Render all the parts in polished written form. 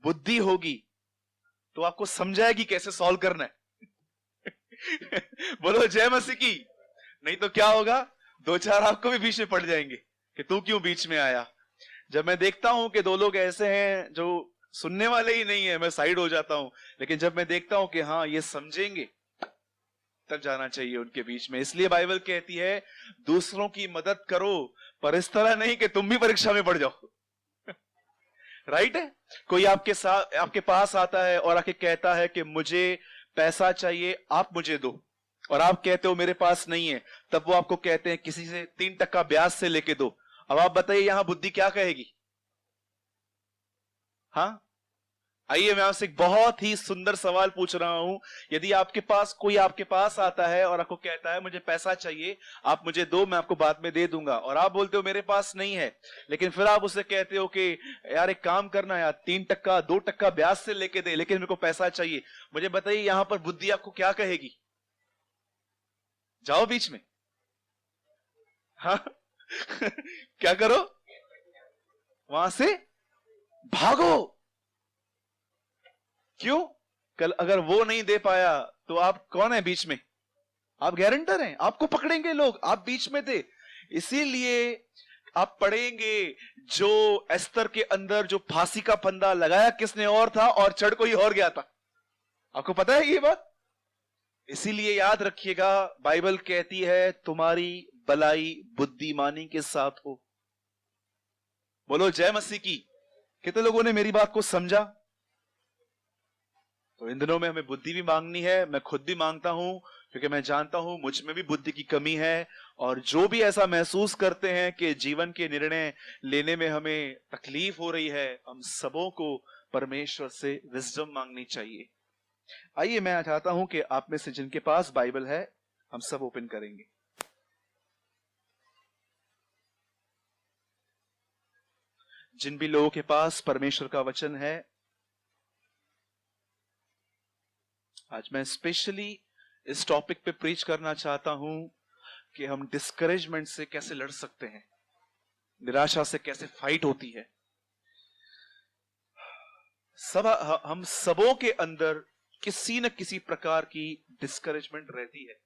बुद्धि होगी तो आपको समझाएगी कैसे सॉल्व करना है। बोलो जय मसीह की। नहीं तो क्या होगा, दो चार आपको भी बीच में पड़ जाएंगे कि तू क्यों बीच में आया। जब मैं देखता हूं कि दो लोग ऐसे हैं जो सुनने वाले ही नहीं है, मैं साइड हो जाता हूं। लेकिन जब मैं देखता हूं कि हाँ ये समझेंगे, तब जाना चाहिए उनके बीच में। इसलिए बाइबल कहती है दूसरों की मदद करो, पर इस तरह नहीं कि तुम भी परीक्षा में पड़ जाओ। राइट है। कोई आपके साथ आपके पास आता है और आके कहता है कि मुझे पैसा चाहिए, आप मुझे दो, और आप कहते हो मेरे पास नहीं है। तब वो आपको कहते हैं किसी से 3% ब्याज से लेके दो। अब आप बताइए यहां बुद्धि क्या कहेगी। हाँ, आइए मैं आपसे एक बहुत ही सुंदर सवाल पूछ रहा हूं। यदि कोई आपके पास आता है और आपको कहता है मुझे पैसा चाहिए, आप मुझे दो, मैं आपको बाद में दे दूंगा, और आप बोलते हो मेरे पास नहीं है, लेकिन फिर आप उसे कहते हो कि यार एक काम करना यार, 3% 2% ब्याज से लेके दे, लेकिन मेरे को पैसा चाहिए। मुझे बताइए यहां पर बुद्धि आपको क्या कहेगी। जाओ बीच में। हाँ। क्या करो, वहां से भागो। क्यों? कल अगर वो नहीं दे पाया तो आप कौन है बीच में? आप गारंटर हैं, आपको पकड़ेंगे लोग, आप बीच में थे। इसीलिए आप पढ़ेंगे जो एस्तर के अंदर जो फांसी का फंदा लगाया किसने और था, और चढ़ कोई और गया था। आपको पता है ये बात? इसीलिए याद रखिएगा, बाइबल कहती है तुम्हारी भलाई बुद्धिमानी के साथ हो। बोलो जय मसीह की। कितने लोगों ने मेरी बात को समझा? तो इन दिनों में हमें बुद्धि भी मांगनी है। मैं खुद भी मांगता हूं, क्योंकि मैं जानता हूं मुझ में भी बुद्धि की कमी है। और जो भी ऐसा महसूस करते हैं कि जीवन के निर्णय लेने में हमें तकलीफ हो रही है, हम सबों को परमेश्वर से विजडम मांगनी चाहिए। आइए मैं चाहता हूं कि आप में से जिनके पास बाइबल है, हम सब ओपन करेंगे। जिन भी लोगों के पास परमेश्वर का वचन है, आज मैं स्पेशली इस टॉपिक पे प्रीच करना चाहता हूं कि हम डिस्करेजमेंट से कैसे लड़ सकते हैं, निराशा से कैसे फाइट होती है। हम सबों के अंदर किसी न किसी प्रकार की डिस्करेजमेंट रहती है।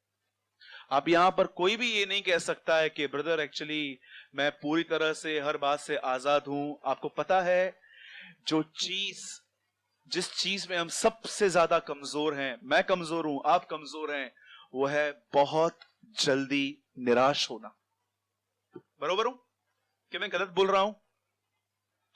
आप यहां पर कोई भी ये नहीं कह सकता है कि ब्रदर एक्चुअली मैं पूरी तरह से हर बात से आजाद हूं। आपको पता है जिस चीज में हम सबसे ज्यादा कमजोर हैं, मैं कमजोर हूं, आप कमजोर हैं, वो है बहुत जल्दी निराश होना। बरोबर हूं कि मैं गलत बोल रहा हूं?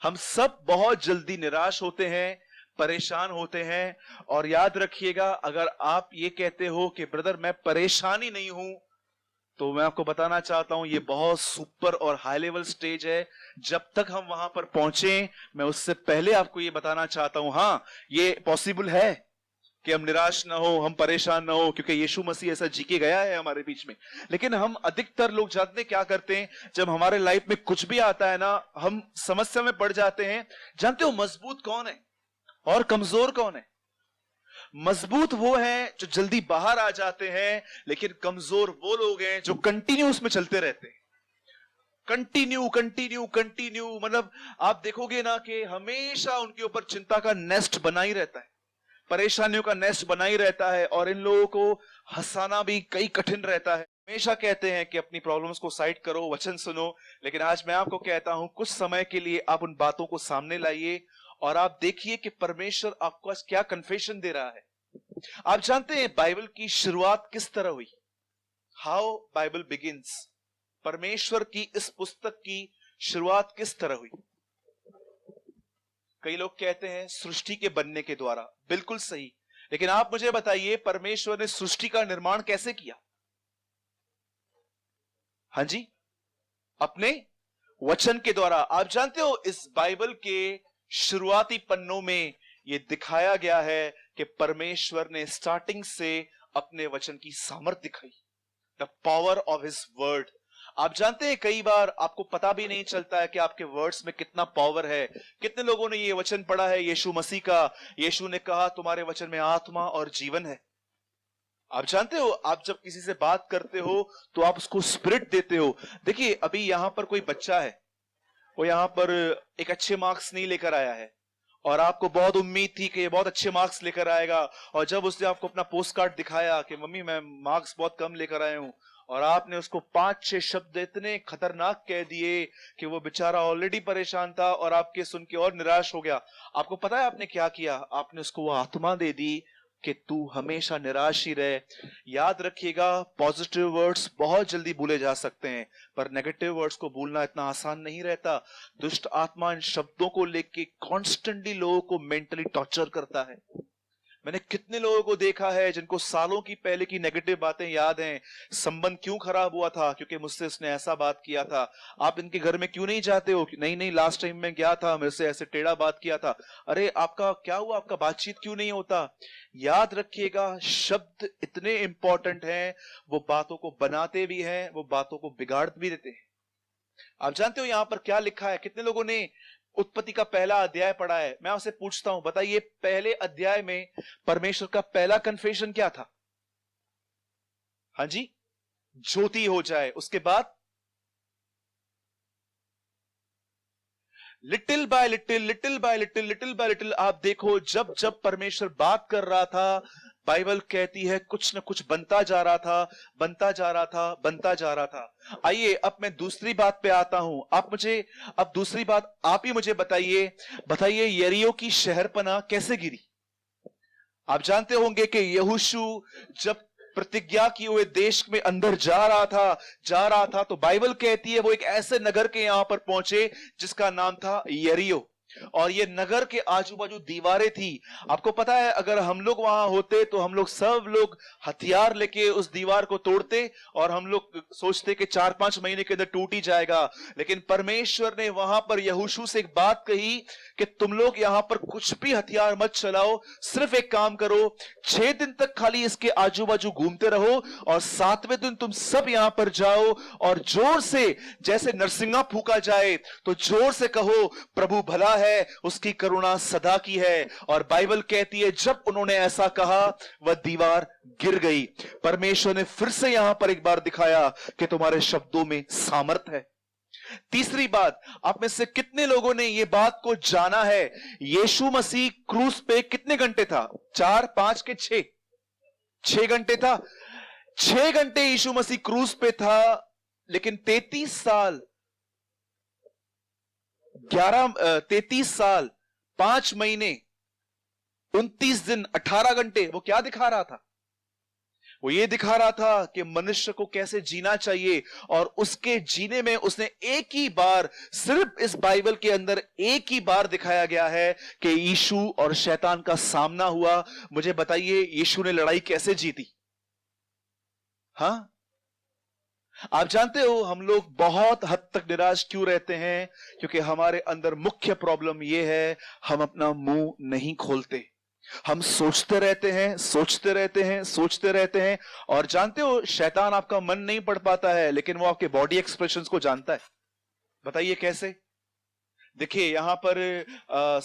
हम सब बहुत जल्दी निराश होते हैं, परेशान होते हैं। और याद रखिएगा, अगर आप ये कहते हो कि ब्रदर मैं परेशान ही नहीं हूं, तो मैं आपको बताना चाहता हूं ये बहुत सुपर और हाई लेवल स्टेज है। जब तक हम वहां पर पहुंचे, मैं उससे पहले आपको ये बताना चाहता हूं, हां ये पॉसिबल है कि हम निराश ना हो, हम परेशान ना हो, क्योंकि यीशु मसीह ऐसा जी के गया है हमारे बीच में। लेकिन हम अधिकतर लोग जानते क्या करते हैं, जब हमारे लाइफ में कुछ भी आता है ना, हम समस्या में पड़ जाते हैं। जानते हो मजबूत कौन है और कमजोर कौन है? मजबूत वो हैं जो जल्दी बाहर आ जाते हैं, लेकिन कमजोर वो लोग हैं जो कंटिन्यू उसमें चलते रहते हैं। कंटिन्यू कंटिन्यू कंटिन्यू, मतलब आप देखोगे ना कि हमेशा उनके ऊपर चिंता का नेस्ट बना ही रहता है, परेशानियों का नेस्ट बना ही रहता है, और इन लोगों को हंसाना भी कई कठिन रहता है। हमेशा कहते हैं कि अपनी प्रॉब्लम्स को साइड करो, वचन सुनो। लेकिन आज मैं आपको कहता हूं, कुछ समय के लिए आप उन बातों को सामने लाइए और आप देखिए कि परमेश्वर आपको आज क्या कन्फेशन दे रहा है। आप जानते हैं बाइबल की शुरुआत किस तरह हुई? How Bible begins. परमेश्वर की इस पुस्तक की शुरुआत किस तरह हुई? कई लोग कहते हैं सृष्टि के बनने के द्वारा, बिल्कुल सही। लेकिन आप मुझे बताइए परमेश्वर ने सृष्टि का निर्माण कैसे किया? हाँ जी, अपने वचन के द्वारा। आप जानते हो इस बाइबल के शुरुआती पन्नों में यह दिखाया गया है कि परमेश्वर ने स्टार्टिंग से अपने वचन की सामर्थ्य दिखाई, the power of his word. आप जानते हैं कई बार आपको पता भी नहीं चलता है कि आपके वर्ड्स में कितना पावर है। कितने लोगों ने ये वचन पढ़ा है यीशु मसीह का? यीशु ने कहा तुम्हारे वचन में आत्मा और जीवन है। आप जानते हो, आप जब किसी से बात करते हो तो आप उसको स्पिरिट देते हो। देखिए अभी यहां पर कोई बच्चा है, वो यहां पर एक अच्छे मार्क्स नहीं लेकर आया है, और आपको बहुत उम्मीद थी कि ये बहुत अच्छे मार्क्स लेकर आएगा, और जब उसने आपको अपना पोस्ट कार्ड दिखाया कि मम्मी मैं मार्क्स बहुत कम लेकर आया हूं, और आपने उसको 5-6 शब्द इतने खतरनाक कह दिए कि वो बेचारा ऑलरेडी परेशान था और आपके सुन के और निराश हो गया। आपको पता है आपने क्या किया? आपने उसको वो आत्मा दे दी कि तू हमेशा निराश ही रहे। याद रखिएगा, पॉजिटिव वर्ड्स बहुत जल्दी भूले जा सकते हैं, पर नेगेटिव वर्ड्स को भूलना इतना आसान नहीं रहता। दुष्ट आत्मा इन शब्दों को लेके कॉन्स्टेंटली लोगों को मेंटली टॉर्चर करता है। मैंने कितने लोगों को देखा है जिनको सालों की पहले की नेगेटिव बातें याद हैं। संबंध क्यों खराब हुआ था? क्योंकि मुझसे उसने ऐसा बात किया था। आप इनके घर में क्यों नहीं जाते हो? नहीं नहीं, लास्ट टाइम मैं गया था, मेरे से ऐसे टेढ़ा बात किया था। अरे आपका क्या हुआ? आपका बातचीत क्यों नहीं होता? याद रखिएगा, शब्द इतने इंपॉर्टेंट हैं, वो बातों को बनाते भी हैं, वो बातों को बिगाड़ भी देते हैं। आप जानते हो यहां पर क्या लिखा है? कितने लोगों ने उत्पत्ति का पहला अध्याय पढ़ा है? मैं आपसे पूछता हूं, बताइए पहले अध्याय में परमेश्वर का पहला कन्फेशन क्या था? हाँ जी, ज्योति हो जाए। उसके बाद little bye little, little bye little, little bye little, आप देखो जब जब परमेश्वर बात कर रहा था, बाइबल कहती है कुछ न कुछ बनता जा रहा था, बनता जा रहा था, बनता जा रहा था। आइए अब मैं दूसरी बात पे आता हूं। अब दूसरी बात आप ही मुझे बताइए, बताइए यरीहो की शहरपनाह कैसे गिरी? आप जानते होंगे कि यहोशू जब प्रतिज्ञा किए हुए देश में अंदर जा रहा था, तो बाइबल कहती है वो एक ऐसे नगर के यहां पर पहुंचे जिसका नाम था यरीहो, और ये नगर के आजू बाजू दीवारें थी। आपको पता है अगर हम लोग वहां होते तो हम लोग सब लोग हथियार लेके उस दीवार को तोड़ते, और हम लोग सोचते कि 4-5 महीने के अंदर टूट ही जाएगा। लेकिन परमेश्वर ने वहां पर यहोशू से एक बात कही कि तुम लोग यहां पर कुछ भी हथियार मत चलाओ, सिर्फ एक काम करो, 6 दिन तक खाली इसके आजू बाजू घूमते रहो, और 7वें दिन तुम सब यहां पर जाओ और जोर से, जैसे नरसिंगा फूका जाए तो जोर से कहो प्रभु भला है, उसकी करुणा सदा की है। और बाइबल कहती है जब उन्होंने ऐसा कहा वह दीवार गिर गई। परमेश्वर ने फिर से यहां पर एक बार दिखाया कि तुम्हारे शब्दों में सामर्थ है। तीसरी बात, आप में से कितने लोगों ने यह बात को जाना है, यीशु मसीह क्रूस पे कितने घंटे था? 4, 5 के 6? 6 घंटे था। 6 घंटे यीशु मसीह क्रूस पे था, लेकिन 33 साल 5 महीने 29 दिन 18 घंटे वो क्या दिखा रहा था? वो ये दिखा रहा था कि मनुष्य को कैसे जीना चाहिए, और उसके जीने में उसने एक ही बार, सिर्फ इस बाइबल के अंदर एक ही बार दिखाया गया है कि यीशु और शैतान का सामना हुआ। मुझे बताइए यीशु ने लड़ाई कैसे जीती? हाँ, आप जानते हो हम लोग बहुत हद तक निराश क्यों रहते हैं? क्योंकि हमारे अंदर मुख्य प्रॉब्लम यह है, हम अपना मुंह नहीं खोलते। हम सोचते रहते हैं, सोचते रहते हैं, सोचते रहते हैं, और जानते हो शैतान आपका मन नहीं पढ़ पाता है, लेकिन वो आपके बॉडी एक्सप्रेशंस को जानता है। बताइए कैसे? देखिए यहां पर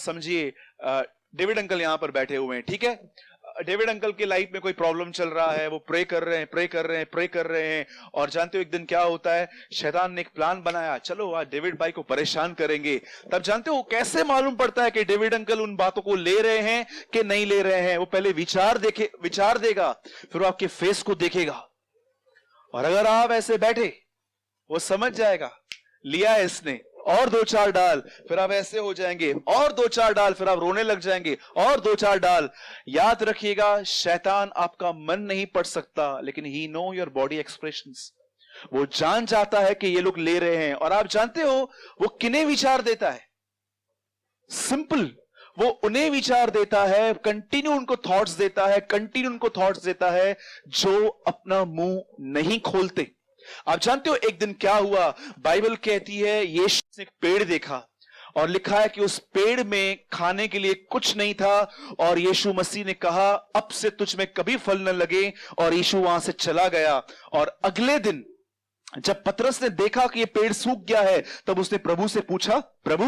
समझिए, डेविड अंकल यहां पर बैठे हुए हैं, ठीक है? डेविड अंकल की लाइफ में कोई प्रॉब्लम चल रहा है, वो प्रे कर रहे हैं, प्रे कर रहे हैं, प्रे कर रहे हैं, और जानते हो एक दिन क्या होता है? शैतान ने एक प्लान बनाया, चलो आज डेविड भाई को परेशान करेंगे। तब जानते हो कैसे मालूम पड़ता है कि डेविड अंकल उन बातों को ले रहे हैं कि नहीं ले रहे हैं? वो पहले विचार देगा, फिर वो आपके फेस को देखेगा, और अगर आप ऐसे बैठे वो समझ जाएगा लिया है इसने, और 2-4 डाल, फिर आप ऐसे हो जाएंगे, और 2-4 डाल, फिर आप रोने लग जाएंगे, और 2-4 डाल। याद रखिएगा शैतान आपका मन नहीं पढ़ सकता, लेकिन ही नो योर बॉडी एक्सप्रेशंस। वो जान जाता है कि ये लोग ले रहे हैं, और आप जानते हो वो किन्हें विचार देता है? सिंपल, वो उन्हें विचार देता है, कंटिन्यू उनको थॉट्स देता है, कंटिन्यू उनको थॉट्स देता है जो अपना मुंह नहीं खोलते। आप जानते हो एक दिन क्या हुआ? बाइबल कहती है यीशु ने एक पेड़ देखा, और लिखा है कि उस पेड़ में खाने के लिए कुछ नहीं था, और यीशु मसीह ने कहा अब से तुझ में कभी फल न लगे, और यीशु वहां से चला गया। और अगले दिन जब पतरस ने देखा कि ये पेड़ सूख गया है, तब उसने प्रभु से पूछा, प्रभु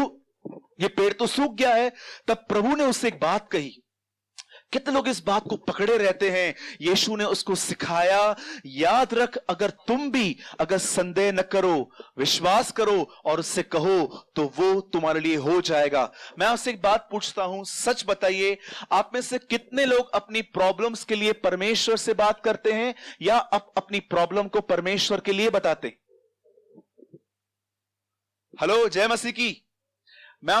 ये पेड़ तो सूख गया है। तब प्रभु ने उससे एक बात कही कितने लोग इस बात को पकड़े रहते हैं? यीशु ने उसको सिखाया, याद रख, अगर तुम भी अगर संदेह न करो, विश्वास करो और उससे कहो तो वो तुम्हारे लिए हो जाएगा। मैं आपसे एक बात पूछता हूं, सच बताइए, आप में से कितने लोग अपनी प्रॉब्लम्स के लिए परमेश्वर से बात करते हैं या अपनी प्रॉब्लम को परमेश्वर के लिए बताते? हेलो, जय मसीह की। मैं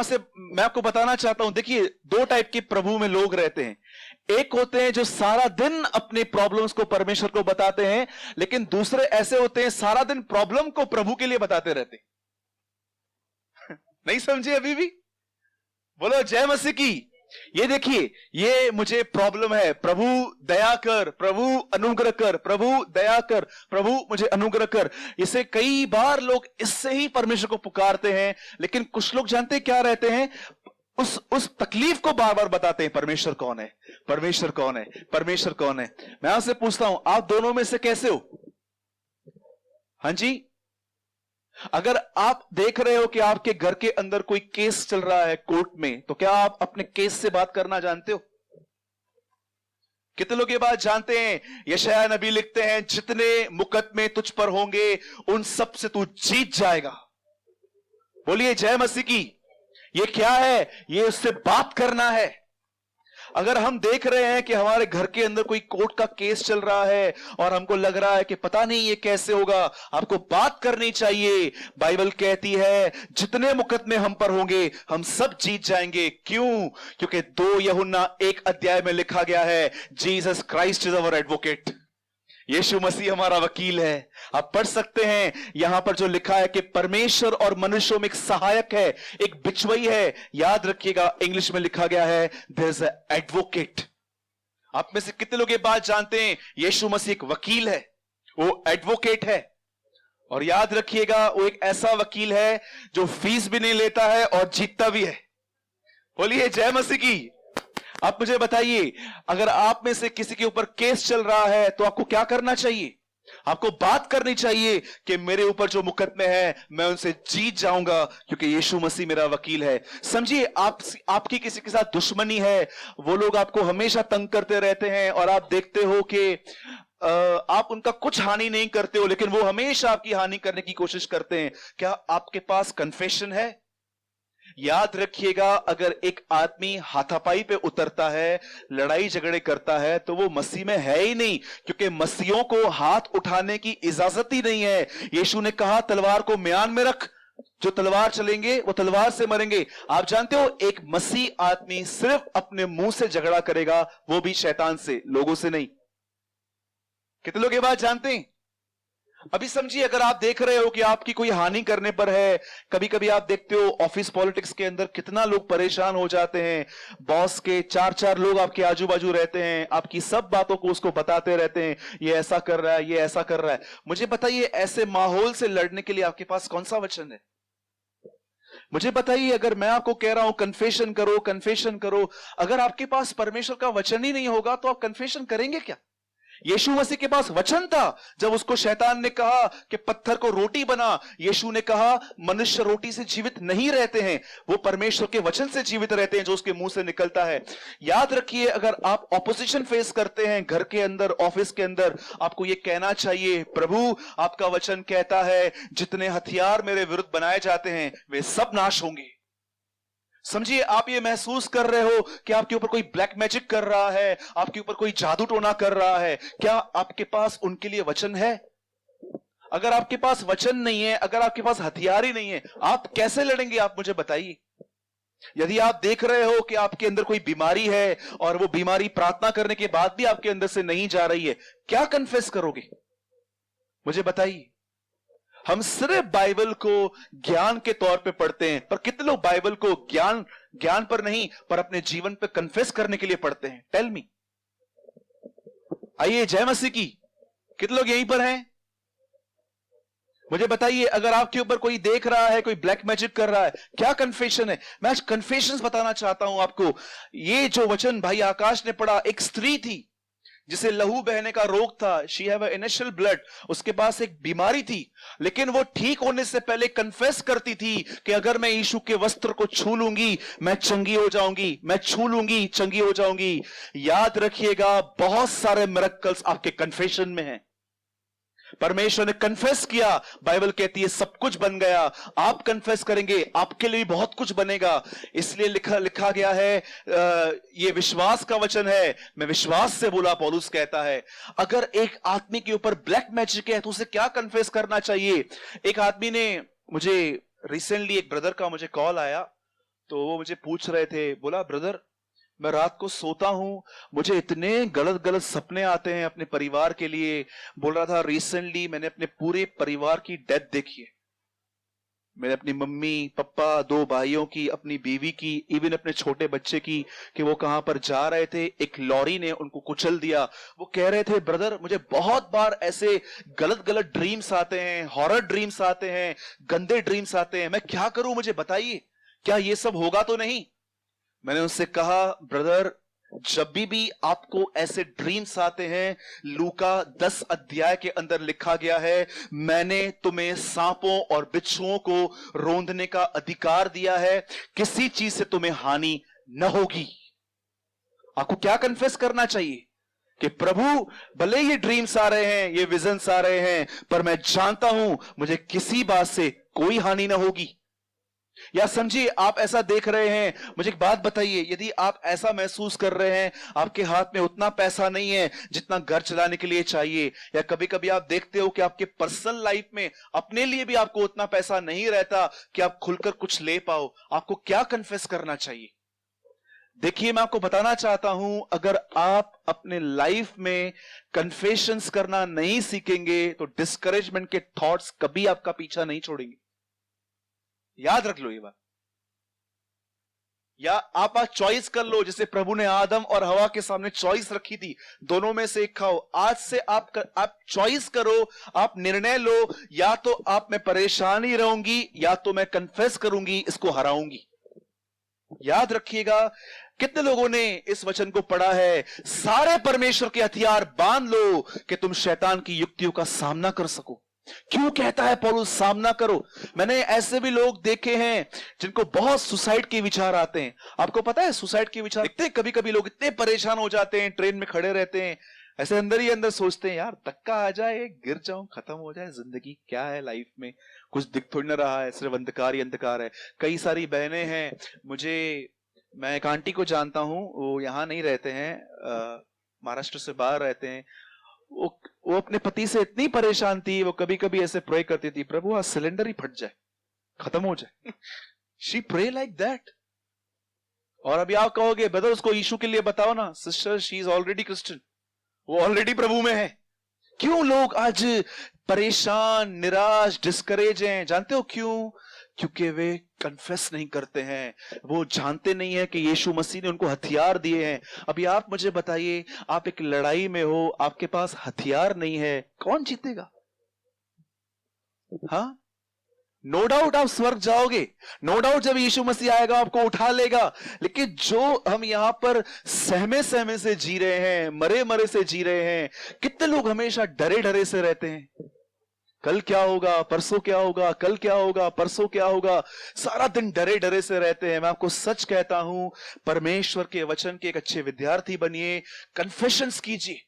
आपको बताना चाहता हूं, देखिए, दो टाइप के प्रभु में लोग रहते हैं। एक होते हैं जो सारा दिन अपने प्रॉब्लम्स को परमेश्वर को बताते हैं, लेकिन दूसरे ऐसे होते हैं सारा दिन प्रॉब्लम को प्रभु के लिए बताते रहते हैं। नहीं समझे अभी भी? बोलो जय मसीह की। ये देखिए, ये मुझे प्रॉब्लम है, प्रभु दया कर, प्रभु अनुग्रह कर, प्रभु दया कर, प्रभु मुझे अनुग्रह कर। इसे कई बार लोग इससे ही परमेश्वर को पुकारते हैं, लेकिन कुछ लोग जानते हैं क्या रहते हैं, उस तकलीफ को बार बार बताते हैं, परमेश्वर कौन है, परमेश्वर कौन है, परमेश्वर कौन है। मैं आपसे पूछता हूं, आप दोनों में से कैसे हो? हां जी, अगर आप देख रहे हो कि आपके घर के अंदर कोई केस चल रहा है कोर्ट में, तो क्या आप अपने केस से बात करना जानते हो? कितने लोग ये बात जानते हैं? यशायाह नबी लिखते हैं, जितने मुकदमे तुझ पर होंगे उन सब से तू जीत जाएगा। बोलिए जय मसीह की। ये क्या है? ये उससे बात करना है। अगर हम देख रहे हैं कि हमारे घर के अंदर कोई कोर्ट का केस चल रहा है और हमको लग रहा है कि पता नहीं ये कैसे होगा, आपको बात करनी चाहिए। बाइबल कहती है जितने मुकदमे हम पर होंगे हम सब जीत जाएंगे। क्यों? क्योंकि 2 यूहन्ना 1 अध्याय में लिखा गया है, Jesus Christ is our advocate. यीशु मसीह हमारा वकील है। आप पढ़ सकते हैं यहां पर जो लिखा है कि परमेश्वर और मनुष्यों में एक सहायक है, एक बिचवई है। याद रखिएगा, इंग्लिश में लिखा गया है देयर इज एन एडवोकेट। आप में से कितने लोग ये बात जानते हैं? यीशु मसीह एक वकील है, वो एडवोकेट है। और याद रखिएगा, वो एक ऐसा वकील है जो फीस भी नहीं लेता है और जीतता भी है। बोलिए जय मसीह की। आप मुझे बताइए, अगर आप में से किसी के ऊपर केस चल रहा है तो आपको क्या करना चाहिए? आपको बात करनी चाहिए कि मेरे ऊपर जो मुकदमे हैं मैं उनसे जीत जाऊंगा, क्योंकि यीशु मसीह मेरा वकील है। समझिए, आपकी किसी के साथ दुश्मनी है, वो लोग आपको हमेशा तंग करते रहते हैं और आप देखते हो कि आप उनका कुछ हानि नहीं करते हो, लेकिन वो हमेशा आपकी हानि करने की कोशिश करते हैं। क्या आपके पास कन्फेशन है? याद रखिएगा, अगर एक आदमी हाथापाई पे उतरता है, लड़ाई झगड़े करता है, तो वो मसीह में है ही नहीं, क्योंकि मसीहों को हाथ उठाने की इजाजत ही नहीं है। यीशु ने कहा तलवार को म्यान में रख, जो तलवार चलेंगे वो तलवार से मरेंगे। आप जानते हो, एक मसीह आदमी सिर्फ अपने मुंह से झगड़ा करेगा, वो भी शैतान से, लोगों से नहीं। कितने लोग ये बात जानते हैं? अभी समझिए, अगर आप देख रहे हो कि आपकी कोई हानि करने पर है, कभी कभी आप देखते हो ऑफिस पॉलिटिक्स के अंदर कितना लोग परेशान हो जाते हैं। बॉस के 4-4 लोग आपके आजू बाजू रहते हैं, आपकी सब बातों को उसको बताते रहते हैं, ये ऐसा कर रहा है, ये ऐसा कर रहा है। मुझे बताइए, ऐसे माहौल से लड़ने के लिए आपके पास कौन सा वचन है? मुझे बताइए, अगर मैं आपको कह रहा हूं कन्फेशन करो, कन्फेशन करो, अगर आपके पास परमेश्वर का वचन ही नहीं होगा तो आप कन्फेशन करेंगे क्या? यीशु मसीह के पास वचन था। जब उसको शैतान ने कहा कि पत्थर को रोटी बना, यीशु ने कहा मनुष्य रोटी से जीवित नहीं रहते हैं, वो परमेश्वर के वचन से जीवित रहते हैं जो उसके मुंह से निकलता है। याद रखिए, अगर आप ऑपोजिशन फेस करते हैं घर के अंदर, ऑफिस के अंदर, आपको यह कहना चाहिए, प्रभु आपका वचन कहता है जितने हथियार मेरे विरुद्ध बनाए जाते हैं वे सब नाश होंगे। समझिए, आप ये महसूस कर रहे हो कि आपके ऊपर कोई ब्लैक मैजिक कर रहा है, आपके ऊपर कोई जादू टोना कर रहा है, क्या आपके पास उनके लिए वचन है? अगर आपके पास वचन नहीं है, अगर आपके पास हथियार ही नहीं है, आप कैसे लड़ेंगे? आप मुझे बताइए। यदि आप देख रहे हो कि आपके अंदर कोई बीमारी है और वो बीमारी प्रार्थना करने के बाद भी आपके अंदर से नहीं जा रही है, क्या कन्फेस करोगे? मुझे बताइए। हम सिर्फ बाइबल को ज्ञान के तौर पे पढ़ते हैं, पर कितने लोग बाइबल को ज्ञान पर नहीं, पर अपने जीवन पे कन्फेस करने के लिए पढ़ते हैं? Tell me. आइए, जय मसीह की। कितने लोग यहीं पर हैं? मुझे बताइए, अगर आपके ऊपर कोई देख रहा है, कोई ब्लैक मैजिक कर रहा है, क्या कन्फेशन है? मैं आज कन्फेशंस बताना चाहता हूं आपको। ये जो वचन भाई आकाश ने पढ़ा, एक स्त्री थी जिसे लहू बहने का रोग था, she have a initial blood, उसके पास एक बीमारी थी, लेकिन वो ठीक होने से पहले कन्फेस करती थी कि अगर मैं यीशु के वस्त्र को छू लूंगी मैं चंगी हो जाऊंगी, मैं छू लूंगी चंगी हो जाऊंगी। याद रखिएगा, बहुत सारे मिरेकल्स आपके कन्फेशन में हैं। परमेश्वर ने कन्फेस किया, बाइबल कहती है सब कुछ बन गया। आप कन्फेस करेंगे, आपके लिए भी बहुत कुछ बनेगा। इसलिए लिखा गया है, ये विश्वास का वचन है, मैं विश्वास से बोला, पौलुस कहता है। अगर एक आदमी के ऊपर ब्लैक मैजिक है तो उसे क्या कन्फेस करना चाहिए? एक आदमी ने मुझे रिसेंटली, एक ब्रदर का मुझे कॉल आया, तो वो मुझे पूछ रहे थे, बोला ब्रदर मैं रात को सोता हूं, मुझे इतने गलत गलत सपने आते हैं अपने परिवार के लिए। बोल रहा था रिसेंटली मैंने अपने पूरे परिवार की डेथ देखी है, मैंने अपनी मम्मी पापा, 2 भाइयों की, अपनी बीवी की, इवन अपने छोटे बच्चे की, कि वो कहां पर जा रहे थे, एक लॉरी ने उनको कुचल दिया। वो कह रहे थे ब्रदर मुझे बहुत बार ऐसे गलत गलत ड्रीम्स आते हैं, हॉरर ड्रीम्स आते हैं, गंदे ड्रीम्स आते हैं, मैं क्या करूं, मुझे बताइए, क्या ये सब होगा तो नहीं? मैंने उससे कहा ब्रदर जब भी आपको ऐसे ड्रीम्स आते हैं, लूका 10 अध्याय के अंदर लिखा गया है, मैंने तुम्हें सांपों और बिच्छुओं को रौंदने का अधिकार दिया है, किसी चीज से तुम्हें हानि न होगी। आपको क्या कन्फेस करना चाहिए कि प्रभु भले ये ड्रीम्स आ रहे हैं, ये विजन्स आ रहे हैं, पर मैं जानता हूं मुझे किसी बात से कोई हानि ना होगी। या समझिए आप ऐसा देख रहे हैं, मुझे एक बात बताइए, यदि आप ऐसा महसूस कर रहे हैं आपके हाथ में उतना पैसा नहीं है जितना घर चलाने के लिए चाहिए, या कभी कभी आप देखते हो कि आपके पर्सनल लाइफ में अपने लिए भी आपको उतना पैसा नहीं रहता कि आप खुलकर कुछ ले पाओ, आपको क्या कन्फेस करना चाहिए? देखिए मैं आपको बताना चाहता हूं, अगर आप अपने लाइफ में कन्फेशंस करना नहीं सीखेंगे तो डिस्करेजमेंट के थॉट्स कभी आपका पीछा नहीं छोड़ेंगे। याद रख लो ये बात। या आप आज चॉइस कर लो, जैसे प्रभु ने आदम और हवा के सामने चॉइस रखी थी, दोनों में से एक खाओ। आज से आप चॉइस करो, आप निर्णय लो, या तो आप में परेशानी रहूंगी या तो मैं कन्फेस करूंगी, इसको हराऊंगी। याद रखिएगा, कितने लोगों ने इस वचन को पढ़ा है, सारे परमेश्वर के हथियार बांध लो कि तुम शैतान की युक्तियों का सामना कर सको। क्यों कहता है पौलुस सामना करो? मैंने ऐसे भी लोग देखे हैं जिनको बहुत सुसाइड के विचार आते हैं। आपको पता है सुसाइड के विचार देखते हैं, कभी कभी लोग इतने परेशान हो जाते हैं, ट्रेन में खड़े रहते हैं, ऐसे अंदर ही अंदर सोचते हैं यार धक्का आ जाए, गिर जाऊं, खत्म हो जाए जिंदगी, क्या है लाइफ में, कुछ दिख थोड़ी ना रहा है, सिर्फ अंधकार ही अंधकार है। कई सारी बहनें हैं, मैं एक आंटी को जानता हूं, वो यहां नहीं रहते हैं, महाराष्ट्र से बाहर रहते हैं। वो अपने पति से इतनी परेशान थी, वो कभी कभी ऐसे प्रे करती थी, प्रभु आज सिलेंडर ही फट जाए, खत्म हो जाए। She pray like that. और अभी आप कहोगे ब्रदर उसको यीशु के लिए बताओ ना। Sister she is already Christian, वो ऑलरेडी प्रभु में है। क्यों लोग आज परेशान, निराश, डिस्करेज हैं? जानते हो क्यों? क्योंकि वे कन्फेस नहीं करते हैं, वो जानते नहीं है कि यीशु मसीह ने उनको हथियार दिए हैं। अभी आप मुझे बताइए, आप एक लड़ाई में हो, आपके पास हथियार नहीं है, कौन जीतेगा? हाँ, नो डाउट आप स्वर्ग जाओगे, नो डाउट जब यीशु मसीह आएगा आपको उठा लेगा, लेकिन जो हम यहां पर सहमे सहमे से जी रहे हैं, मरे मरे से जी रहे हैं, कितने लोग हमेशा डरे डरे से रहते हैं, कल क्या होगा, परसों क्या होगा, कल क्या होगा, परसों क्या होगा, सारा दिन डरे डरे से रहते हैं। मैं आपको सच कहता हूं, परमेश्वर के वचन के एक अच्छे विद्यार्थी बनिए, कन्फेशंस कीजिए।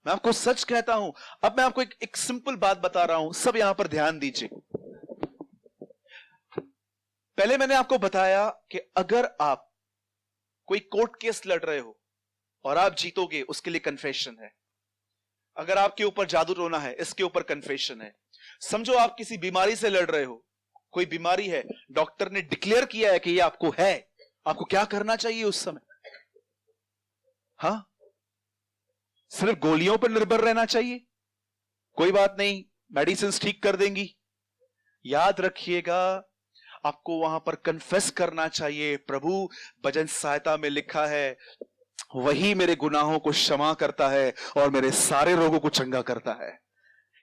मैं आपको सच कहता हूं। अब मैं आपको एक सिंपल बात बता रहा हूं, सब यहां पर ध्यान दीजिए। पहले मैंने आपको बताया कि अगर आप कोई कोर्ट केस लड़ रहे हो और आप जीतोगे, उसके लिए कन्फेशन है। अगर आपके ऊपर जादू टोना है, इसके ऊपर कन्फेशन है। समझो आप किसी बीमारी से लड़ रहे हो, कोई बीमारी है, डॉक्टर ने डिक्लेयर किया है कि ये आपको है, आपको क्या करना चाहिए उस समय? हाँ, सिर्फ गोलियों पर निर्भर रहना चाहिए? कोई बात नहीं, मेडिसिन ठीक कर देंगी? याद रखिएगा, आपको वहां पर कन्फेस करना चाहिए। प्रभु भजन सहायता में लिखा है, वही मेरे गुनाहों को क्षमा करता है और मेरे सारे रोगों को चंगा करता है।